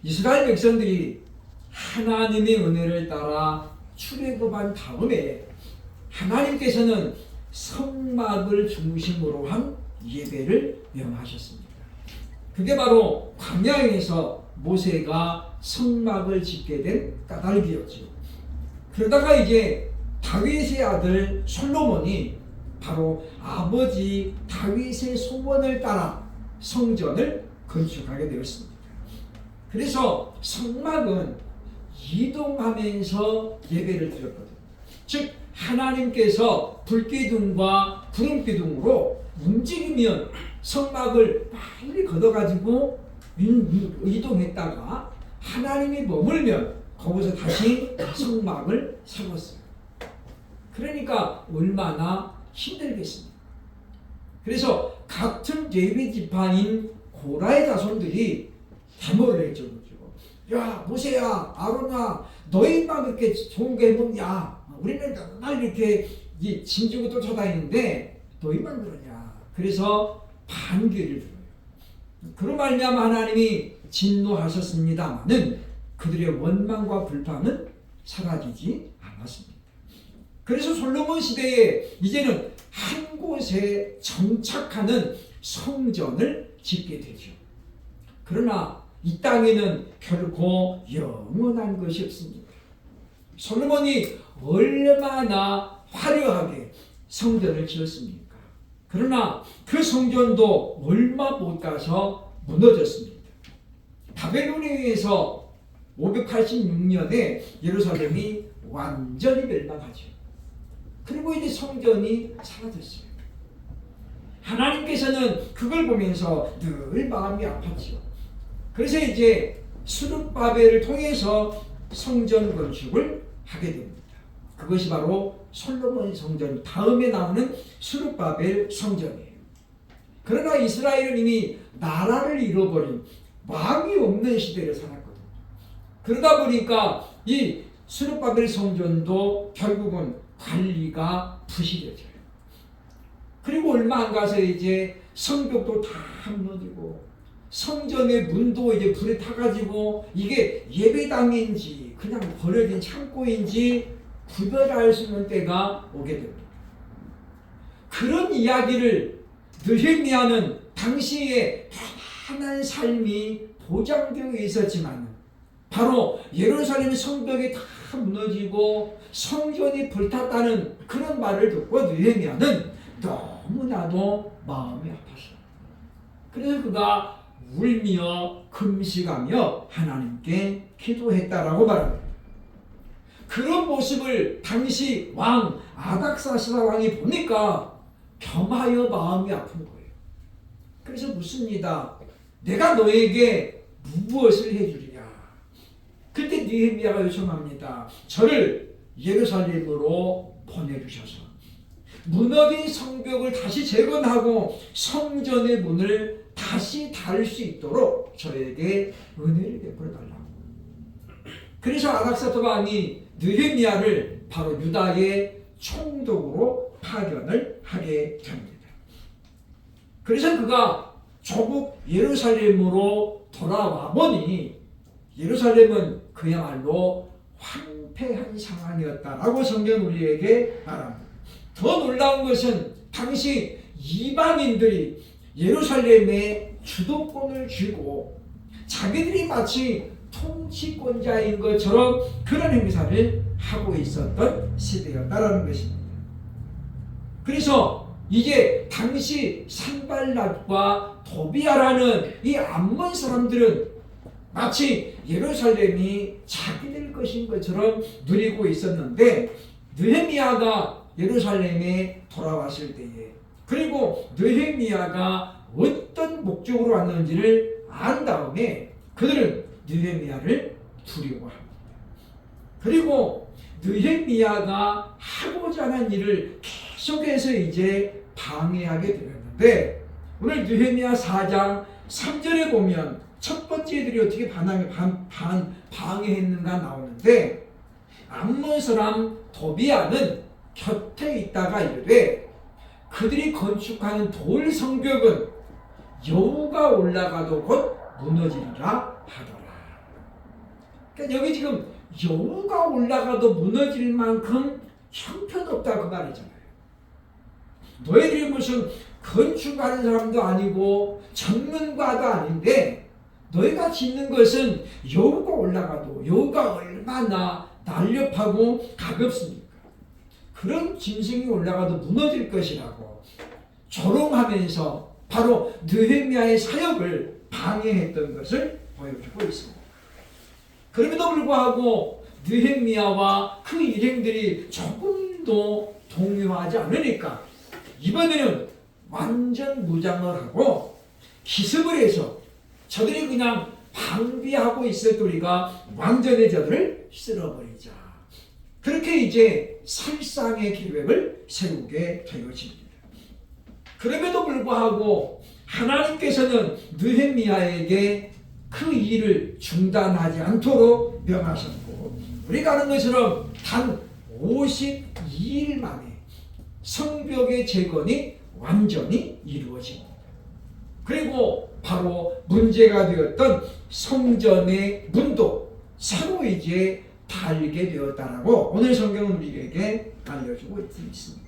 이스라엘 백성들이 하나님의 은혜를 따라 출애굽한 다음에 하나님께서는 성막을 중심으로 한 예배를 명하셨습니다. 그게 바로 광야에서 모세가 성막을 짓게 된 까닭이었죠. 그러다가 이제 다윗의 아들 솔로몬이 바로 아버지 다윗의 소원을 따라 성전을 건축하게 되었습니다. 그래서 성막은 이동하면서 예배를 드렸거든요. 즉 하나님께서 불기둥과 구름기둥으로 움직이면 성막을 빨리 걷어가지고 이동했다가 하나님이 머물면 거기서 다시 성막을 세웠어요. 그러니까 얼마나 힘들겠습니까? 그래서 같은 레위 지파인 고라의 자손들이 데모를 했죠. 야 모세야 아론아 너희만 그렇게 좋은 게 뭐냐, 우리는 맨날 이렇게 짐지고 쫓아다니는데 너희만 그러냐. 그래서 반기를 들어요. 그런 말미암아 하나님이 진노하셨습니다마는 그들의 원망과 불평은 사라지지 않았습니다. 그래서 솔로몬 시대에 이제는 한 곳에 정착하는 성전을 짓게 되죠. 그러나 이 땅에는 결코 영원한 것이 없습니다. 솔로몬이 얼마나 화려하게 성전을 지었습니까? 그러나 그 성전도 얼마 못 가서 무너졌습니다. 바벨론에 의해서 586년에 예루살렘이 완전히 멸망하죠. 그리고 이제 성전이 사라졌어요. 하나님께서는 그걸 보면서 늘 마음이 아팠죠. 그래서 이제 스룹바벨을 통해서 성전 건축을 하게 됩니다. 그것이 바로 솔로몬 성전 다음에 나오는 스룹바벨 성전이에요. 그러나 이스라엘은 이미 나라를 잃어버린 마음이 없는 시대를 살았거든요. 그러다 보니까 이 스룹바벨 성전도 결국은 관리가 부실해져요. 그리고 얼마 안 가서 이제 성벽도 다 무너지고 성전의 문도 이제 불에 타가지고 이게 예배당인지 그냥 버려진 창고인지 구별할 수 있는 때가 오게 됩니다. 그런 이야기를 느헤미야는 당시에 편안한 삶이 보장되어 있었지만 바로 예루살렘 성벽이 다 무너지고 성전이 불탔다는 그런 말을 듣고 느헤미야는 너무나도 마음이 아팠어요. 그래서 그가 울며 금식하며 하나님께 기도했다라고 말합니다. 그런 모습을 당시 왕 아닥사스다 왕이 보니까 겸하여 마음이 아픈 거예요. 그래서 묻습니다. 내가 너에게 무엇을 해주리냐? 그때 느헤미야가 요청합니다. 저를 예루살렘으로 보내주셔서 무너진 성벽을 다시 재건하고 성전의 문을 다시 닫을 수 있도록 저에게 은혜를 베풀어 달라고. 그래서 아닥사스 왕이 느헤미야를 바로 유다의 총독으로 파견을 하게 됩니다. 그래서 그가 조국 예루살렘으로 돌아와 보니 예루살렘은 그야말로 황폐한 상황이었다라고 성경 우리에게 말합니다. 더 놀라운 것은 당시 이방인들이 예루살렘의 주도권을 쥐고 자기들이 마치 통치권자인 것처럼 그런 행사를 하고 있었던 시대였다라는 것입니다. 그래서 이제 당시 산발랏과 도비아라는 이 암몬 사람들은 마치 예루살렘이 자기들 것인 것처럼 누리고 있었는데 느헤미야가 예루살렘에 돌아왔을 때에 그리고 느헤미야가 어떤 목적으로 왔는지를 안 다음에 그들은 느헤미야를 두려워합니다. 그리고 느헤미야가 하고자 하는 일을 계속해서 이제 방해하게 되었는데 오늘 느헤미야 4장 3절에 보면 첫 번째 애들이 어떻게 방해했는가 나오는데 암몬 사람 도비아는 곁에 있다가 이르되 그들이 건축하는 돌 성벽은 여우가 올라가도 곧 무너지리라 하더라. 그러니까 여기 지금 여우가 올라가도 무너질 만큼 형편없다 그 말이잖아요. 너희들이 무슨 건축하는 사람도 아니고 전문가도 아닌데 너희가 짓는 것은 여우가 올라가도 여우가 얼마나 날렵하고 가볍습니까? 그런 짐승이 올라가도 무너질 것이라고 조롱하면서 바로 느헤미야의 사역을 방해했던 것을 보여주고 있습니다. 그럼에도 불구하고 느헤미야와 그 일행들이 조금도 동요하지 않으니까 이번에는 완전 무장을 하고 기습을 해서 저들이 그냥 방비하고 있을 우리가 완전히 저들을 쓸어버리자. 그렇게 이제 살상의 계획을 세우게 되어집니다. 그럼에도 불구하고 하나님께서는 느헤미야에게 그 일을 중단하지 않도록 명하셨고 우리가 아는 것처럼 단 52일 만에 성벽의 재건이 완전히 이루어집니다. 그리고 바로 문제가 되었던 성전의 문도 새로 이제 달게 되었다라고 오늘 성경은 우리에게 알려주고 있습니다.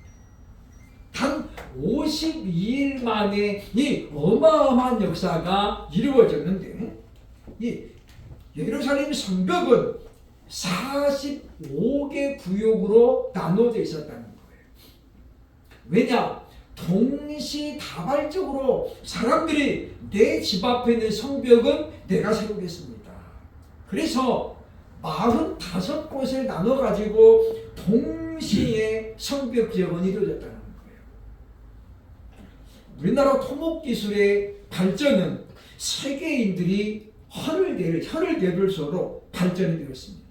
단 52일 만에 이 어마어마한 역사가 이루어졌는데 이 예루살렘 성벽은 45개 구역으로 나눠져 있었다는 거예요. 왜냐? 동시다발적으로 사람들이 내 집 앞에 있는 성벽은 내가 세우겠습니다. 그래서 45곳을 나눠가지고 동시에 성벽 재건이 이루어졌다는 거예요. 우리나라 토목기술의 발전은 세계인들이 혀를 내둘수록 발전이 되었습니다.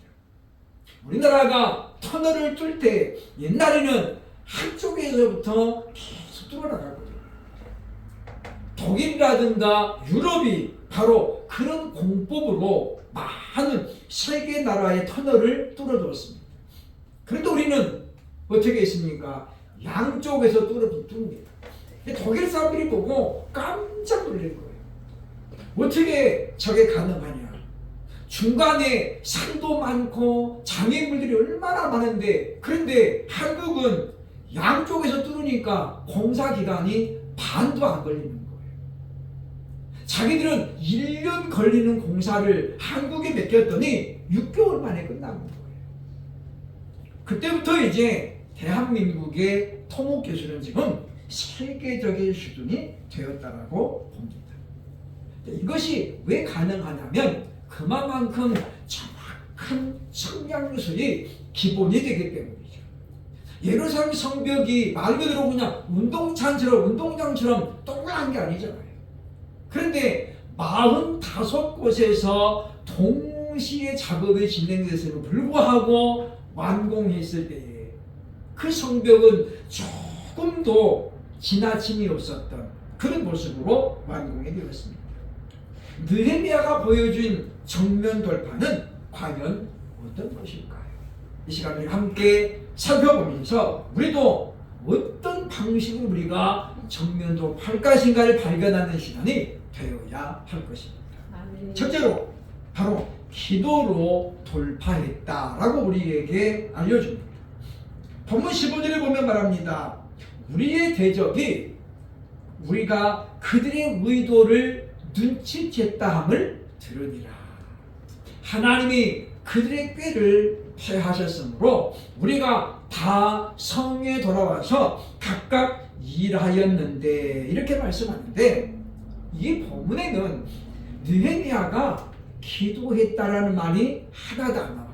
우리나라가 터널을 뚫을 때 옛날에는 한쪽에서부터 계속 뚫어나갔거든요. 독일이라든가 유럽이 바로 그런 공법으로 많은 세계 나라의 터널을 뚫어두었습니다. 그런데 우리는 어떻게 했습니까? 양쪽에서 뚫습니다. 독일 사람들이 보고 깜짝 놀란 거예요. 어떻게 저게 가능하냐? 중간에 산도 많고 장애물들이 얼마나 많은데 그런데 한국은 양쪽에서 뚫으니까 공사 기간이 반도 안 걸리는 거예요. 자기들은 1년 걸리는 공사를 한국에 맡겼더니 6개월 만에 끝나는 거예요. 그때부터 이제 대한민국의 토목기술은 지금 세계적인 수준이 되었다라고 봅니다. 이것이 왜 가능하냐면 그만큼 정확한 측량술이 기본이 되기 때문이죠. 예루살렘 성벽이 말 그대로 그냥 운동장처럼 동그란 게 아니잖아요. 그런데 45곳에서 동시에 작업이 진행됐음에도 불구하고 완공했을 때에 그 성벽은 조금도 지나침이 없었던 그런 모습으로 완공이 되었습니다. 느헤미야가 보여준 정면 돌파는 과연 어떤 것일까요? 이 시간을 함께 살펴보면서 우리도 어떤 방식으로 우리가 정면 돌파할 것인가를 발견하는 시간이 되어야 할 것입니다. 첫째로 바로 기도로 돌파했다라고 우리에게 알려줍니다. 본문 15절에 보면 말합니다. 우리의 대적이 우리가 그들의 의도를 눈치챘다 함을 들으니라. 하나님이 그들의 꾀를 패하셨으므로 우리가 다 성에 돌아와서 각각 일하였는데 이렇게 말씀하는데 이 본문에는 느헤미야가 기도했다라는 말이 하나도 안 나와요.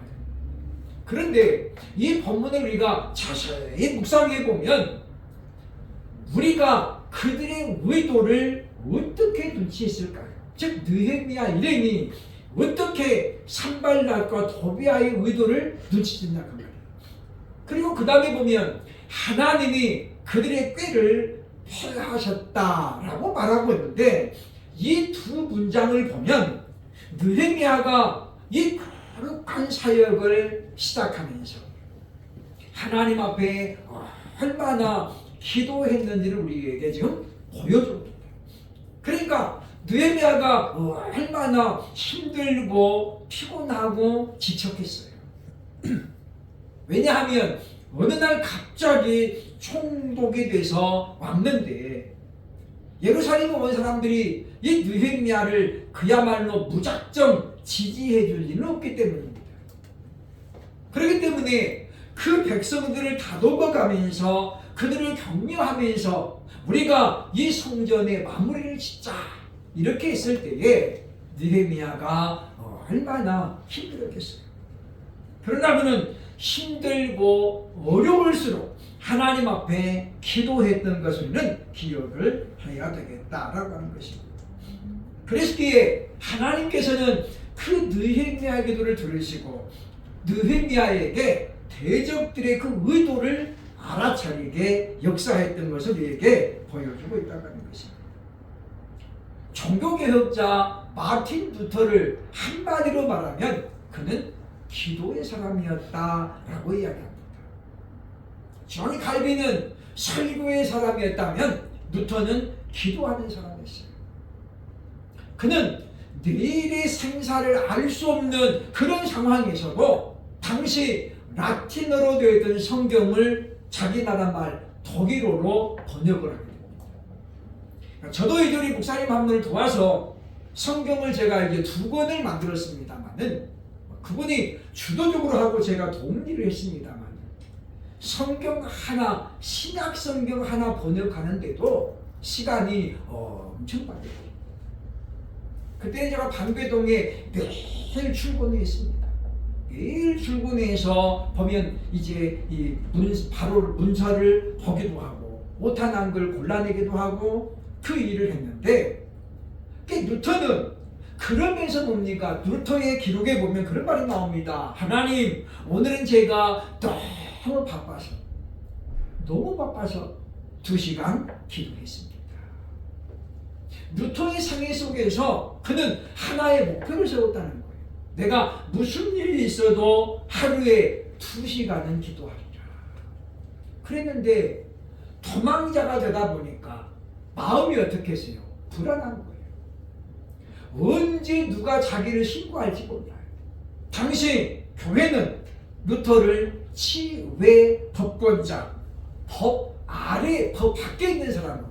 그런데 이 본문을 우리가 자세히 묵상해 보면 우리가 그들의 의도를 어떻게 눈치했을까요? 즉 느헤미야 일행이 어떻게 산발락과 도비아의 의도를 눈치챘나 그 말이에요. 그리고 그 다음에 보면 하나님이 그들의 꾀를 패하셨다라고 말하고 있는데 이 두 문장을 보면 느헤미야가 이 거룩한 사역을 시작하면서 하나님 앞에 얼마나 기도했는지를 우리에게 지금 보여줍니다. 그러니까 느헤미야가 얼마나 힘들고 피곤하고 지쳤겠어요. 왜냐하면 어느 날 갑자기 총독이 돼서 왔는데 예루살렘에 온 사람들이 이 느헤미야를 그야말로 무작정 지지해 줄 리는 없기 때문입니다. 그렇기 때문에 그 백성들을 다독여가면서 그들을 격려하면서 우리가 이 성전의 마무리를 짓자 이렇게 했을 때에 느헤미야가 얼마나 힘들었겠어요. 그러나 그는 힘들고 어려울수록 하나님 앞에 기도했던 것을 기억을 해야 되겠다라고 하는 것입니다. 그랬기에 하나님께서는 그 느헤미야의 기도를 들으시고 느헤미야에게 대적들의 그 의도를 알아차리게 역사했던 것을 우리에게 보여주고 있다는 것입니다. 종교개혁자 마틴 루터를 한마디로 말하면 그는 기도의 사람이었다라고 이야기합니다. 존 칼빈은 설교의 사람이었다면 루터는 기도하는 사람이었어요. 그는 내일의 생사를 알 수 없는 그런 상황에서도 당시 라틴어로 되어 있던 성경을 자기 나라 말 독일어로 번역을 하게 됩니다. 저도 이들이 목사님 한 분을 도와서 성경을 제가 이제 2권을 만들었습니다만은 그분이 주도적으로 하고 제가 도움일을 했습니다만 성경 하나, 신약 성경 하나 번역하는데도 시간이 엄청 빨리 걸려요. 그때 제가 방배동에 매일 출근했습니다. 매일 출근해서 보면 이제 이 바로 문서를 보기도 하고 오타난 걸 골라내기도 하고 그 일을 했는데 루터는 그러면서 뭡니까? 루터의 기록에 보면 그런 말이 나옵니다. 하나님, 오늘은 제가 너무 바빠서 2시간 기도했습니다. 루터의 상해 속에서 그는 하나의 목표를 세웠다는 거예요. 내가 무슨 일이 있어도 하루에 2시간은 기도하리라. 그랬는데 도망자가 되다 보니까 마음이 어떻겠어요? 불안한 거예요. 언제 누가 자기를 신고할지 몰라요. 당시 교회는 루터를 치외 법권자, 법 아래, 법 밖에 있는 사람으로,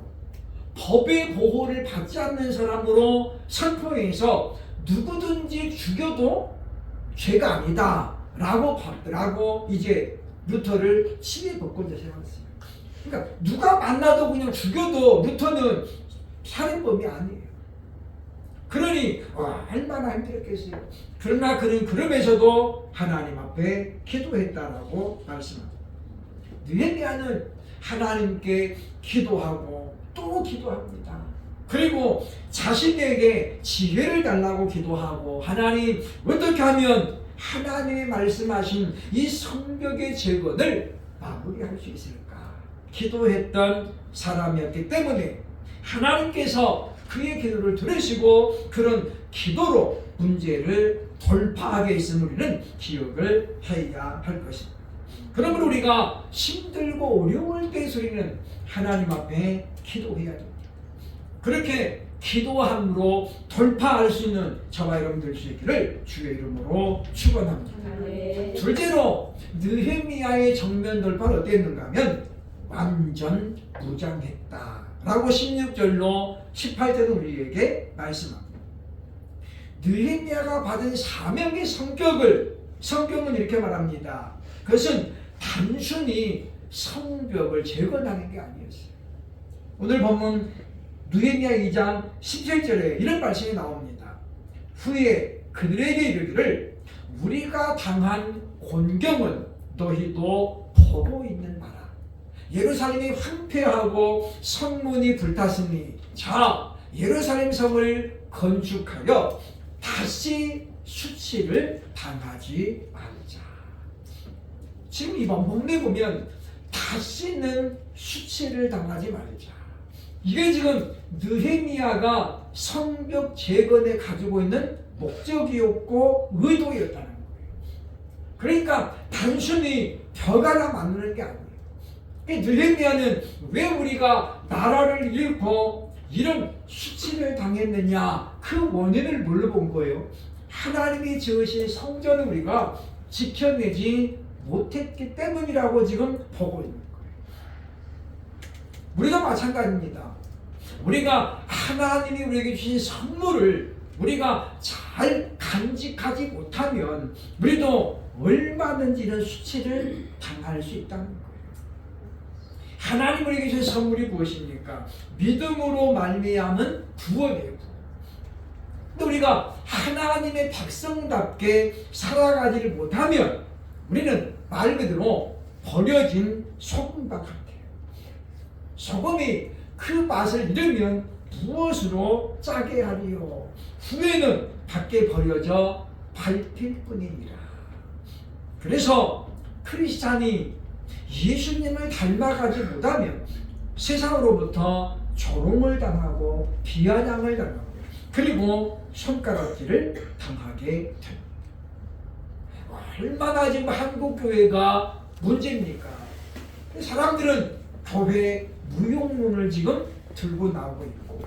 법의 보호를 받지 않는 사람으로 선포해서 누구든지 죽여도 죄가 아니다 라고 이제 루터를 치외 법권자 세웠어요. 그러니까 누가 만나도 그냥 죽여도 루터는 살인범이 아니에요. 그러니 얼마나 힘들었겠어요. 그러나 그는 그러면서도 하나님 앞에 기도했다라고 말씀합니다. 느헤미야는 하나님께 기도하고 또 기도합니다. 그리고 자신에게 지혜를 달라고 기도하고 하나님 어떻게 하면 하나님이 말씀하신 이 성벽의 재건을 마무리할 수 있을까 기도했던 사람이었기 때문에 하나님께서 그의 기도를 들으시고 그런 기도로 문제를 돌파하게 했음을 우리는 기억을 해야 할 것입니다. 그러므로 우리가 힘들고 어려울 때 우리는 하나님 앞에 기도해야 됩니다. 그렇게 기도함으로 돌파할 수 있는 저와 여러분들 수 있기를 주의 이름으로 축원합니다. 둘째로 느헤미야의 정면 돌파는 어땠는가 하면 완전 무장했다 라고 16절로 18절은 우리에게 말씀합니다. 느헤미야가 받은 사명의 성격을 성경은 이렇게 말합니다. 그것은 단순히 성벽을 재건하는 게 아니었어요. 오늘 본문 느헤미야 2장 17절에 이런 말씀이 나옵니다. 후에 그들에게 이르기를 우리가 당한 곤경은 너희도 보고 있는 바라. 예루살렘이 황폐하고 성문이 불탔으니 자 예루살렘 성을 건축하여 다시 수치를 당하지 말자. 지금 이번 본문에 보면 다시는 수치를 당하지 말자. 이게 지금 느헤미야가 성벽 재건에 가지고 있는 목적이었고 의도였다는 거예요. 그러니까 단순히 벽 하나 만드는 게 아니에요. 느헤미야는 왜 우리가 나라를 잃고 이런 수치를 당했느냐? 그 원인을 뭘로 본 거예요? 하나님이 지으신 성전을 우리가 지켜내지 못했기 때문이라고 지금 보고 있는 거예요. 우리가 마찬가지입니다. 우리가 하나님이 우리에게 주신 선물을 우리가 잘 간직하지 못하면 우리도 얼마든지 이런 수치를 당할 수 있다는 거예요. 하나님 우리에게 주신 선물이 무엇입니까? 믿음으로 말미암은 구원이에요. 근데 우리가 하나님의 백성답게 살아가지를 못하면 우리는 말 그대로 버려진 소금과 같아요. 소금이 그 맛을 잃으면 무엇으로 짜게 하리요? 후에는 밖에 버려져 밟힐 뿐이니라. 그래서 크리스찬이 예수님을 닮아가지 못하면 세상으로부터 조롱을 당하고 비아냥을 당하고 그리고 손가락질을 당하게 됩니다. 얼마나 지금 한국 교회가 문제입니까? 사람들은 교회 무용론을 지금 들고 나오고 있고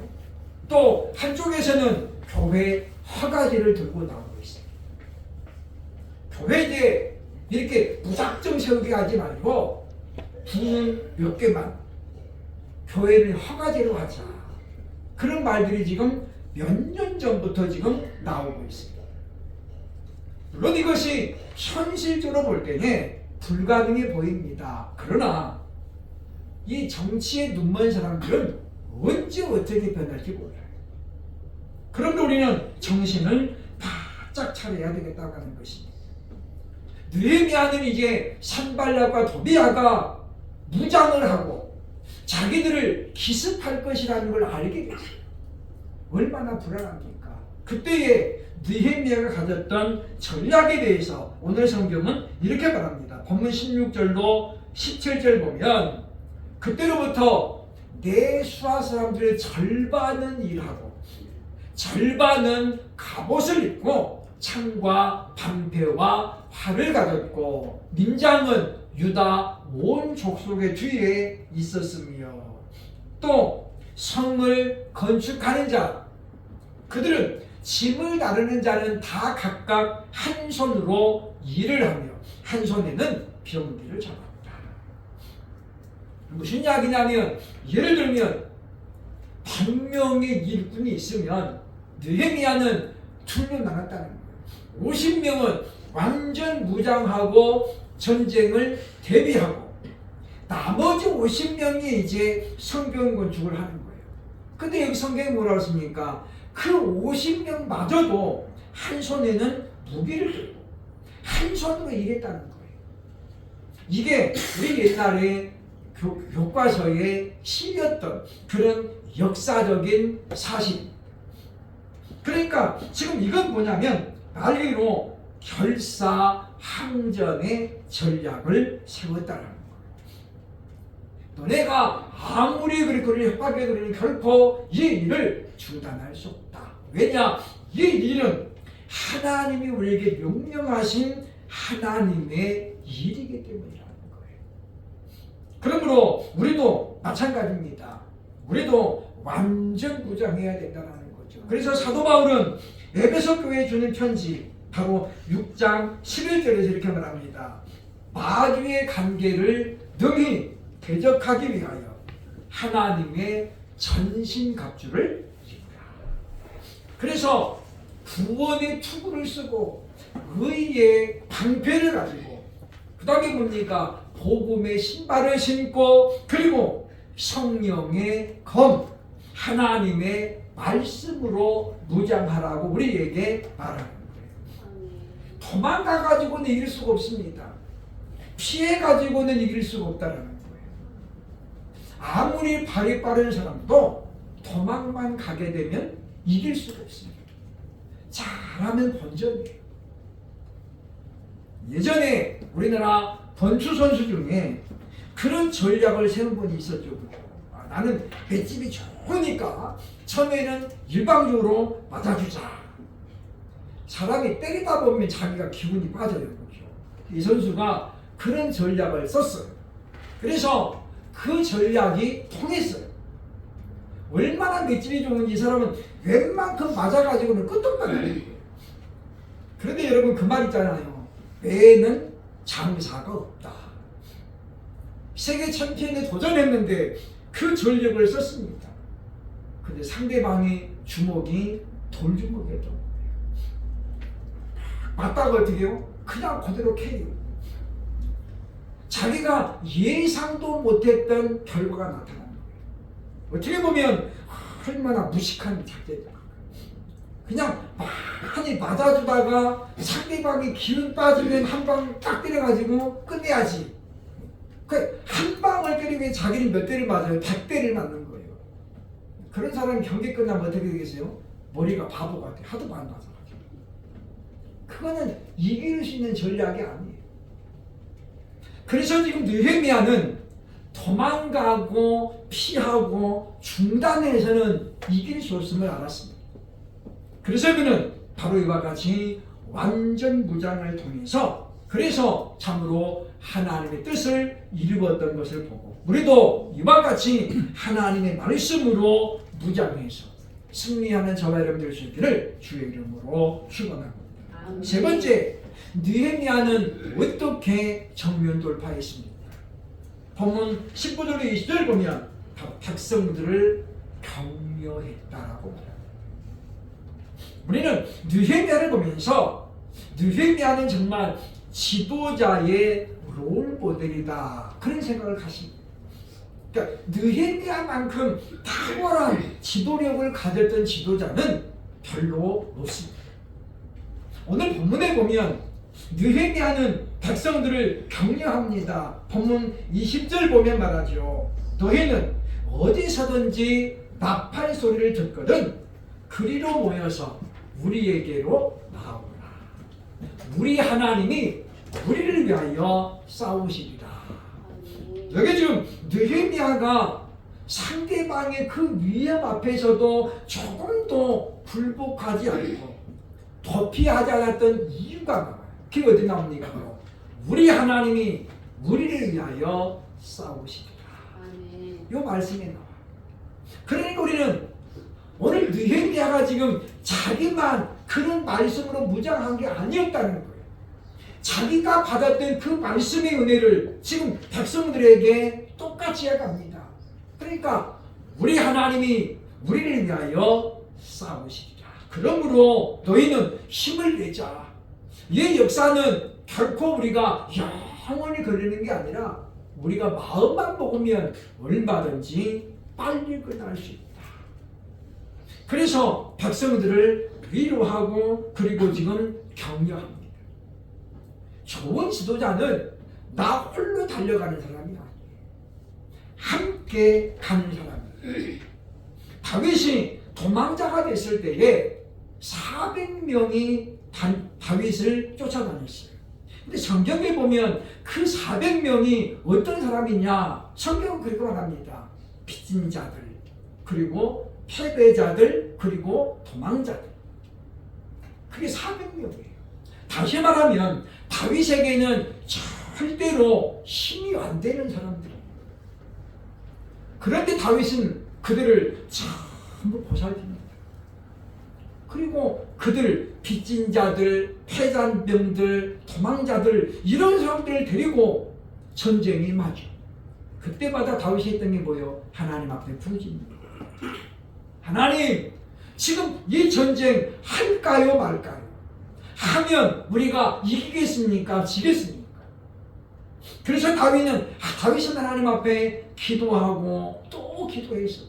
또 한쪽에서는 교회 허가지를 들고 나오고 있어요. 교회에 이렇게 무작정 세우게 하지 말고 부는 몇 개만 교회를 허가제로 하자. 그런 말들이 지금 몇 년 전부터 지금 나오고 있습니다. 물론 이것이 현실적으로 볼 때는 불가능해 보입니다. 그러나 이 정치에 눈먼 사람들은 언제 어떻게 변할지 몰라요. 그런데 우리는 정신을 바짝 차려야 되겠다고 하는 것입니다. 느헤미야는 이제 산발락과 도비야가 무장을 하고 자기들을 기습할 것이라는 걸 알게 됐어요. 얼마나 불안합니까? 그때에 느헤미야가 가졌던 전략에 대해서 오늘 성경은 이렇게 말합니다. 본문 16절로 17절 보면 그때로부터 내 수하 사람들의 절반은 일하고 절반은 갑옷을 입고 창과 방패와 활을 가졌고 민장은 유다 온 족속의 뒤에 있었으며 또 성을 건축하는 자 그들은 짐을 다루는 자는 다 각각 한 손으로 일을 하며 한 손에는 병기를 잡았다. 무슨 이야기냐면 예를 들면 100명의 일꾼이 있으면 느헤미야는 2명 나갔다는 거예요. 50명은 완전 무장하고 전쟁을 대비하고 나머지 50명이 이제 성경 건축을 하는 거예요. 근데 여기 성경에 뭐라고 했습니까? 그 50명마저도 한 손에는 무기를 들고 한 손으로 일했다는 거예요. 이게 우리 옛날에 교과서에 실렸던 그런 역사적인 사실입니다. 그러니까 지금 이건 뭐냐면 말 그대로 결사항전의 전략을 세웠다는 거예요. 너네가 아무리 그렇게 협박해 그러면 결코 이 일을 중단할 수 없다. 왜냐? 이 일은 하나님이 우리에게 명령하신 하나님의 일이기 때문이라는 거예요. 그러므로 우리도 마찬가지입니다. 우리도 완전 무장해야 된다는 거죠. 그래서 사도 바울은 에베소 교회에 주는 편지 바로 6장 11절에서 이렇게 말합니다. 마귀의 관계를 능히 대적하기 위하여 하나님의 전신갑주를 입으라. 그래서 구원의 투구를 쓰고 의의 방패를 가지고 그 다음에 뭡니까? 복음의 신발을 신고 그리고 성령의 검 하나님의 말씀으로 무장하라고 우리에게 말하는 거예요. 도망가가지고는 이길 수가 없습니다. 피해가지고는 이길 수가 없다는 거예요. 아무리 발이 빠른 사람도 도망만 가게 되면 이길 수가 없습니다. 잘하면 본전이에요. 예전에 우리나라 번추 선수 중에 그런 전략을 세운 분이 있었죠. 나는 맷집이 좋으니까 처음에는 일방적으로 맞아주자. 사람이 때리다 보면 자기가 기분이 빠져요. 이 선수가 그런 전략을 썼어요. 그래서 그 전략이 통했어요. 얼마나 맷집이 좋은지 이 사람은 웬만큼 맞아가지고는 끝도 없다는 거예요. 그런데 여러분 그 말 있잖아요. 매는 장사가 없다. 세계 챔피언에 도전했는데 그 전력을 썼습니다. 근데 상대방의 주먹이 돌주먹이었던 거예요. 맞다가 어떻게 해요? 그냥 그대로 KO. 자기가 예상도 못했던 결과가 나타나는 거예요. 어떻게 보면 얼마나 무식한 작전이다. 그냥 많이 맞아주다가 상대방이 기운 빠지면 한 방 딱 때려가지고 끝내야지. 한 방을 때리고 자기는 몇 대를 맞아요? 100대를 맞는 거예요. 그런 사람이 경기 끝나면 어떻게 되겠어요? 머리가 바보 같아. 하도 많이 맞아가지고. 그거는 이길 수 있는 전략이 아니에요. 그래서 지금 느헤미야는 도망가고 피하고 중단해서는 이길 수 없음을 알았습니다. 그래서 그는 바로 이와 같이 완전 무장을 통해서 그래서 참으로 하나님의 뜻을 이루었던 것을 보고 우리도 이와 같이 하나님의 말씀으로 무장해서 승리하는 저와 여러분들 수 있기를 주의 이름으로 축원합니다. 세 번째, 느헤미야는 어떻게 정면 돌파했습니까? 본문 19절로 20절 보면 백성들을 격려했다라고 말합니다. 우리는 느헤미야를 보면서 느헤미야는 정말 지도자의 롤모델이다 그런 생각을 가십니다. 그러니까 느헤미야만큼 탁월한 지도력을 가졌던 지도자는 별로 없습니다. 오늘 본문에 보면 느헤미야는 백성들을 격려합니다. 본문 20절 보면 말하죠. 너희는 어디서든지 나팔 소리를 듣거든 그리로 모여서 우리에게로 나오라. 우리 하나님이 우리를 위하여 싸우시리라. 여기 지금 느헤미야가 상대방의 그 위협 앞에서도 조금도 굴복하지 않고 도피하지 않았던 이유가 나와요. 그게 어디 나옵니까? 우리 하나님이 우리를 위하여 싸우시리라. 이 말씀에 나와요. 그러니까 우리는 오늘 느헤미야가 지금 자기만 그런 말씀으로 무장한 게 아니었다는 거예요. 자기가 받았던 그 말씀의 은혜를 지금 백성들에게 똑같이 해갑니다. 그러니까 우리 하나님이 우리를 위하여 싸우시리라. 그러므로 너희는 힘을 내자. 이 역사는 결코 우리가 영원히 걸리는 게 아니라 우리가 마음만 먹으면 얼마든지 빨리 끝날 수 있다. 그래서 백성들을 위로하고 그리고 지금 격려합니다. 좋은 지도자는 나 홀로 달려가는 사람이 아니에요. 함께 가는 사람이에요. 다윗이 도망자가 됐을 때에 400명이 다윗을 쫓아다녔어요. 근데 성경에 보면 그 400명이 어떤 사람이냐? 성경은 그렇게 말합니다. 빚진 자들, 그리고 패배자들, 그리고 도망자들. 그게 400명이에요. 다시 말하면 다윗에게는 절대로 힘이 안 되는 사람들이에요. 그런데 다윗은 그들을 전부 보살핍니다. 그리고 그들 빚진 자들, 패잔병들, 도망자들 이런 사람들을 데리고 전쟁에 임하죠. 그때마다 다윗이 했던 게 뭐예요? 하나님 앞에 부르짖습니다. 하나님, 지금 이 전쟁 할까요 말까요? 하면 우리가 이기겠습니까? 지겠습니까? 그래서 다윗은 하나님 앞에 기도하고 또 기도했어.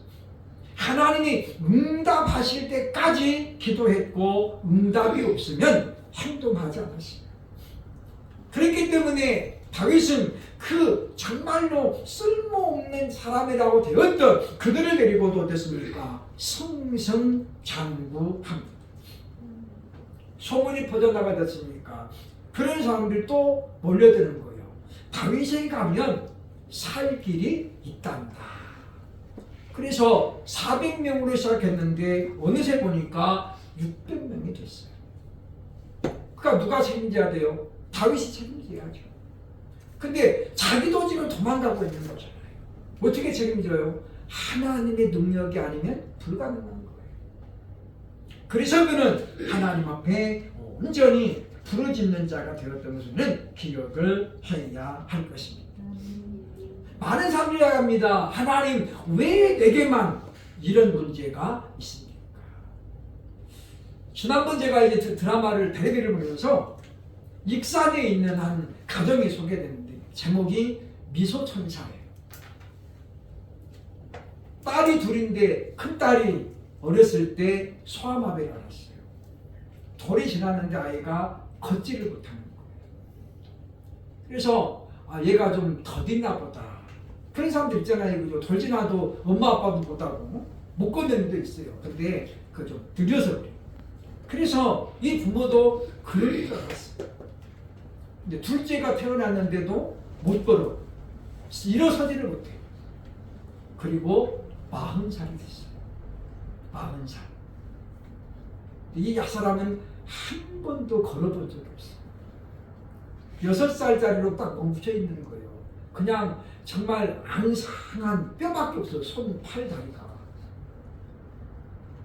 하나님이 응답하실 때까지 기도했고 응답이 없으면 행동하지 않았습니다. 그렇기 때문에 다윗은 그 정말로 쓸모없는 사람이라고 되었던 그들을 데리고도 어땠습니까? 승승장구합니다. 소문이 퍼져나가졌습니까? 그런 사람들이 또 몰려드는 거예요. 다윗에 가면 살 길이 있단다. 그래서 400명으로 시작했는데 어느새 보니까 600명이 됐어요. 그러니까 누가 책임져야 돼요? 다윗이 책임져야죠. 근데 자기도 지금 도망가고 있는 거잖아요. 어떻게 책임져요? 하나님의 능력이 아니면 불가능한 거예요. 그래서 그는 하나님 앞에 온전히 부르짖는 자가 되었던 것은 기억을 해야 할 것입니다. 많은 사람들이 합니다. 하나님, 왜 내게만 이런 문제가 있습니까? 지난번 제가 이제 드라마를 텔레비를 보면서 익산에 있는 한 가정이 소개되는데 제목이 미소천사예요. 딸이 둘인데 큰 딸이 어렸을 때 소아마비를 앓았어요. 돌이 지났는데 아이가 걷지를 못하는 거예요. 그래서 얘가 좀 더딘나 보다. 그런 사람들 있잖아요. 그죠? 돌 지나도 엄마 아빠도 못하고 못 걷는 데 있어요. 근데 그 좀 느려서 그래요. 그래서 이 부모도 그럴 줄 알았어요. 근데 둘째가 태어났는데도 못 걸어. 일어서지를 못해요. 그리고 40살이 됐어요. 40살. 이 사람은 한 번도 걸어본 적이 없어요. 6살짜리로 딱 멈춰 있는 거예요. 그냥 정말 앙상한 뼈밖에 없어요. 손, 팔, 다리가.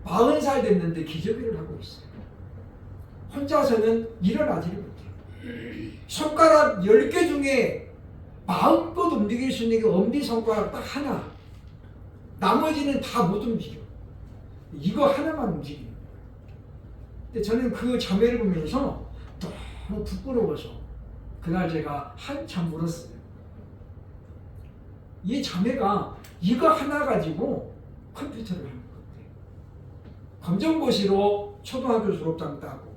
40살 됐는데 기저귀를 하고 있어요. 혼자서는 일어나지를 못해요. 손가락 10개 중에 마음껏 움직일 수 있는 게 엄지손가락 딱 하나. 나머지는 다 못 움직여. 이거 하나만 움직여요. 근데 저는 그 자매를 보면서 너무 부끄러워서 그날 제가 한참 울었어요. 이 자매가 이거 하나 가지고 컴퓨터를 하는 것 같아요. 검정고시로 초등학교 졸업장 따고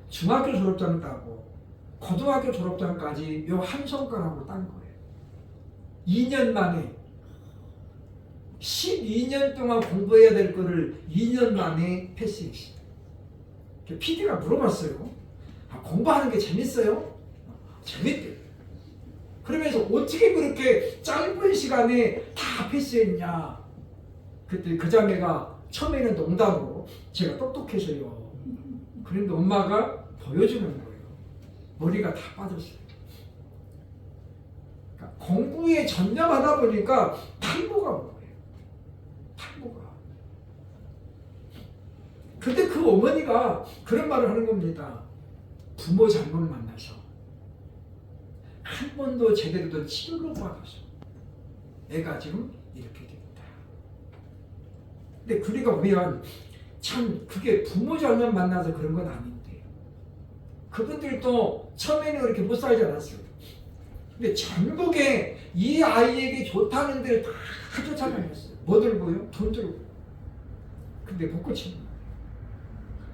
중학교 졸업장 따고 고등학교 졸업장까지 요 한 손가락으로 딴 거예요. 2년 만에 12년 동안 공부해야 될 거를 2년 만에 패스했어요. PD가 물어봤어요. 공부하는 게 재밌어요? 재밌대요. 그러면서 어떻게 그렇게 짧은 시간에 다 패스했냐? 그때 그 자매가 처음에는 농담으로 제가 똑똑해서요. 그런데 엄마가 보여주는 거예요. 머리가 다 빠졌어요. 그러니까 공부에 전념하다 보니까 탈모가 온 거예요. 탈모가. 근데 그 어머니가 그런 말을 하는 겁니다. 부모 잘못 만나서 한 번도 제대로 된 치료를 받아서 애가 지금 이렇게 됐다. 근데 우리가 보면 참 그게 부모 잘못 만나서 그런 건 아닌데 그분들도 처음에는 그렇게 못 살지 않았어요. 근데 전국에 이 아이에게 좋다는 데를 다 쫓아다녔어요. 뭐 들고요? 돈 들고. 근데 못 고치는 거예요.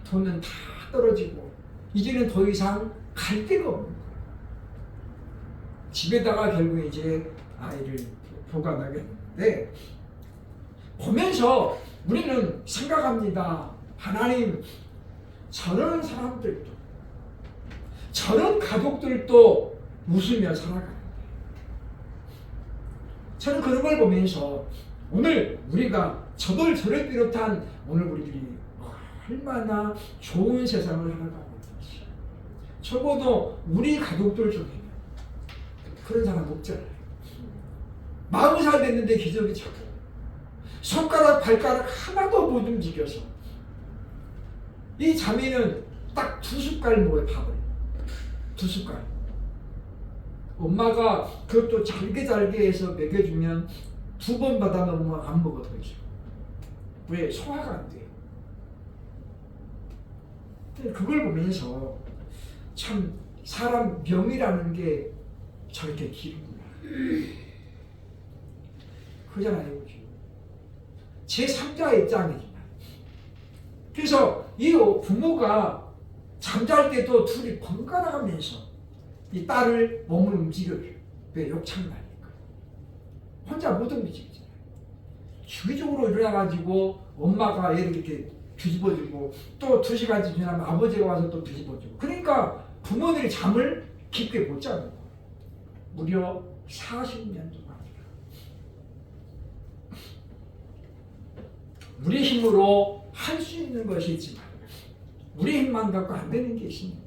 돈은 다 떨어지고 이제는 더 이상 갈 데가 없는 거예요. 집에다가 결국 이제 아이를 보관하겠는데 보면서 우리는 생각합니다. 하나님, 저런 사람들도 저런 가족들도 웃으며 살아가는데 저는 그런 걸 보면서 오늘 우리가 저를 비롯한 오늘 우리들이 얼마나 좋은 세상을 살아가고 있는지 적어도 우리 가족들 중에는 그런 사람 없잖아요. 40살 됐는데 기저귀 차고 손가락 발가락 하나도 못 움직여서 이 자매는 딱 2숟갈 먹어요. 밥을 2숟갈. 엄마가 그것도 잘게 해서 먹여주면 2번 받아 먹으면 안 먹어 더 이상. 왜? 소화가 안 돼요. 그걸 보면서 참 사람 명이라는 게 저렇게 길구나. 그잖아요. 제3자의 입장이지만. 그래서 이 부모가 잠잘 때도 둘이 번갈아 가면서 이 딸을 몸을 움직여요. 왜? 욕창나니까. 혼자 못 움직이잖아요. 주기적으로 일어나가지고 엄마가 얘를 이렇게 뒤집어주고 또 2시간쯤 지나면 아버지가 와서 또 뒤집어주고. 그러니까 부모들이 잠을 깊게 못 자는 거예요. 무려 40년 동안. 우리 힘으로 할 수 있는 것이 있지만 우리 힘만 갖고 안 되는 게 있습니다.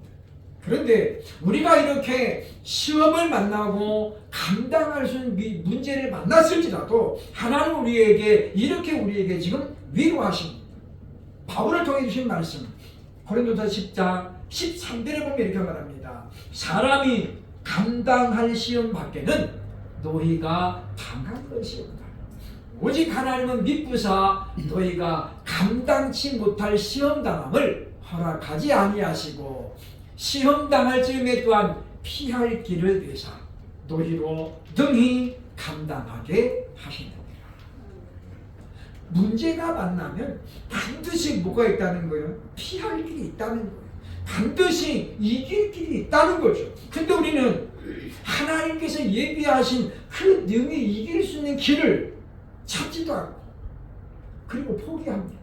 그런데 우리가 이렇게 시험을 만나고 감당할 수 있는 문제를 만났을지라도 하나님 우리에게 이렇게 우리에게 지금 위로하십니다. 바울을 통해 주신 말씀 고린도서 10장 13절에 보면 이렇게 말합니다. 사람이 감당할 시험 밖에는 너희가 당한 것이 없다. 오직 하나님은 미쁘사 너희가 감당치 못할 시험당함을 허락하지 아니하시고 시험당할 즈음에 또한 피할 길을 내사 너희로 능히 감당하게 하시느니라. 문제가 만나면 반드시 뭐가 있다는 거예요? 피할 길이 있다는 거예요. 반드시 이길 길이 있다는 거죠. 근데 우리는 하나님께서 예비하신 그 능히 이길 수 있는 길을 찾지도 않고 그리고 포기합니다.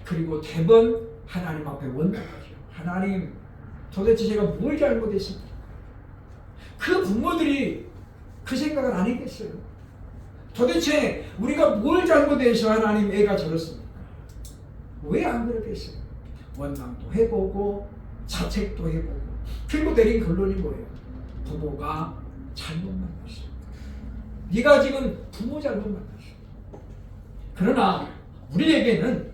그리고 대번 하나님 앞에 원망하죠. 하나님 도대체 제가 뭘 잘못했습니까? 그 부모들이 그 생각은 아니겠어요. 도대체 우리가 뭘 잘못해서 하나님 애가 저렇습니까? 왜 안 그러겠어요? 원망도 해보고 자책도 해보고 결국 내린 결론이 뭐예요? 부모가 잘못 만났어. 네가 지금 부모 잘못 만났어. 그러나 우리에게는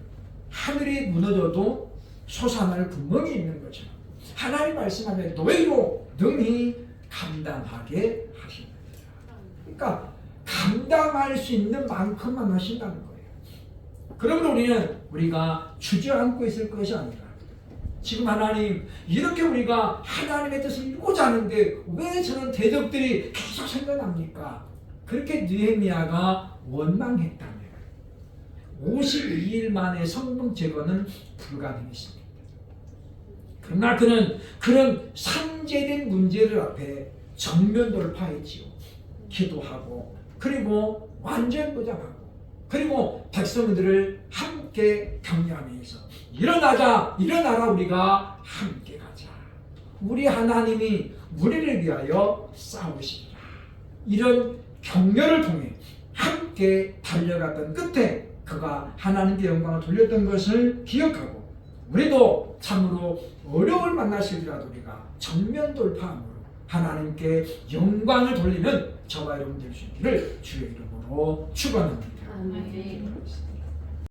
하늘이 무너져도 솟아날 구멍이 있는 것처럼 하나님 말씀하면 너희로 능히 감당하게 하십니다. 그러니까 감당할 수 있는 만큼만 하신다는 거예요. 그러면 우리는 우리가 주저앉고 있을 것이 아니라 지금 하나님 이렇게 우리가 하나님의 뜻을 이루고자 하는데 왜 저런 대적들이 계속 생겨납니까? 그렇게 느헤미야가 원망했다면 52일 만에 성문 제거는 불가능했습니다. 그러나 그는 그런 산재된 문제를 앞에 정면 돌파했지요. 기도하고 그리고 완전 무장하고 그리고 백성들을 함께 격려하면서 일어나라 우리가 함께 가자. 우리 하나님이 우리를 위하여 싸우시리라. 이런 격려를 통해 함께 달려갔던 끝에 그가 하나님께 영광을 돌렸던 것을 기억하고 우리도 참으로 어려움을 만나실지라도 우리가 정면 돌파함으로 하나님께 영광을 돌리는 저와 여러분 될 수 있기를 주의 이름으로 축원합니다. 아멘.